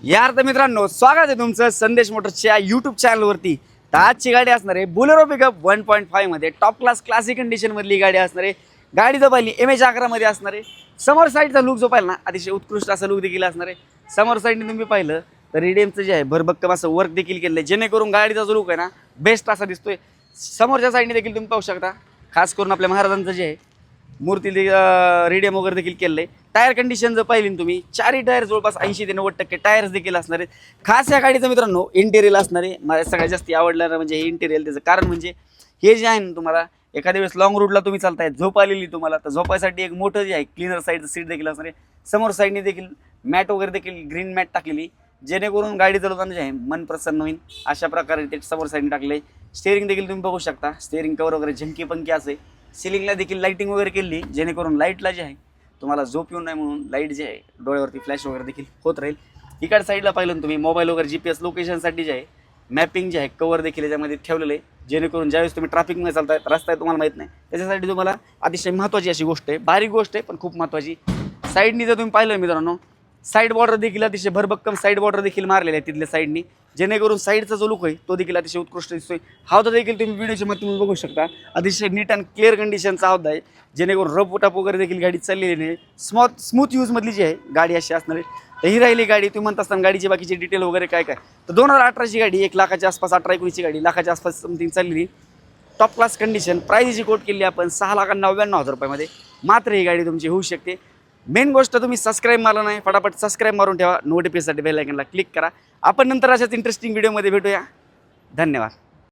यार तर मित्रांनो, स्वागत आहे तुमचं संदेश मोटर्सच्या यूट्यूब चॅनलवरती। तर आजची गाडी असणार आहे बोलेरो पिकअप 1.5 मध्ये टॉप क्लास क्लासिक कंडिशन मधली गाडी असणार आहे। गाडी जो पाहिली MH11 मध्ये असणार आहे। समोर साईडचा लुक जो पाहिला ना, अतिशय उत्कृष्ट असा लुक देखील असणार आहे। समोर साईडने तुम्ही पाहिलं तर रिडेमचं जे आहे भरभक्कम असं वर्क देखील केलं आहे, जेणेकरून गाडीचा जो लुक आहे ना बेस्ट असा दिसतोय। समोरच्या साईडने देखील तुम्ही पाहू शकता, खास करून आपल्या महाराजांचं जे आहे मूर्ती रिडियम वगैरे देखील केलं आहे। टायर कंडिशन जर पाहिली तुम्ही, चारही टायर जवळपास 80 ते 90% टायर्स देखील असणार आहेत। खास या गाडीचं मित्रांनो इंटेरियर असणार आहे। मला सगळ्यात जास्त आवडलं म्हणजे हे इंटेरियर, त्याचं कारण म्हणजे हे जे आहे ना, तुम्हाला एखाद्या वेळेस लॉंग रूटला तुम्ही चालताय, झोप आलेली तुम्हाला, तर झोपायसाठी एक मोठं जे आहे क्लीनर साईडचं सीट देखील असणार आहे। समोर साईडने देखील मॅट वगैरे देखील ग्रीन मॅट टाकलेली, जेणेकरून गाडी चालवताना जे आहे मन प्रसन्न होईल अशा प्रकारे ते समोर साईडने टाकले। स्टेअरिंग देखील तुम्ही बघू शकता, स्टेअरिंग कवर वगैरे झंकी पंकी असे। सिलिंगला देखील लाइटिंग वगैरे केली, जेणेकरून लाईटला जे आहे तुम्हाला झोप येऊ नये म्हणून लाईट जे आहे डोळ्यावरती फ्लॅश वगैरे देखील होत राहील। इकडे साईडला पाहिलं तुम्ही मोबाईल वगैरे GPS लोकेशनसाठी जे आहे मॅपिंग जे आहे कवर देखील याच्यामध्ये ठेवलेलं आहे, जेणेकरून ज्यावेळेस तुम्ही ट्रॅफिकमध्ये चालताय, रस्ता तुम्हाला माहीत नाही, त्याच्यासाठी तुम्हाला अतिशय महत्त्वाची अशी गोष्ट आहे, बारीक गोष्ट आहे पण खूप महत्त्वाची। साईडनी जर तुम्ही पाहिलं मित्रांनो, साईड बॉर्डर देखील अतिशय भरभक्कम साईड बॉर्डर देखील मारलेले आहे तिथल्या साईडनी, जेणेकरून साईडचा जो लुक आहे तो देखील अतिशय उत्कृष्ट दिसतोय। हौदा देखील तुम्ही व्हिडिओच्या माध्यमातून बघू शकता, अतिशय नीट अँड क्लिअर कंडिशनचा हौदा आहे, जेणेकरून रफ टप वगैरे देखील गाडी चाललेली नाही, स्मूथ यूजमधली जी आहे गाडी अशी असणार आहे। तर ही राहिली गाडी। तुम्ही म्हणत असताना गाडीची बाकीची डिटेल वगैरे काय काय, तर 2018ची गाडी, 1 लाखाच्या आसपास, 18-19ची गाडी लाखाच्या आसपास समथिंग चाललेली, टॉप क्लास कंडिशन। प्राईजची कोट केली आपण 6,99,000 रुपयामध्ये, मात्र ही गाडी तुमची होऊ शकते। मेन गोष्ट, तुम्ही सबस्क्राईब मारला नाही, फटाफट सबस्क्राईब मारून ठेवा, नोटिफिकेशनसाठी बेल आयकनला क्लिक करा। आपण नंतर अशाच इंटरेस्टिंग व्हिडिओमध्ये भेटूया। धन्यवाद।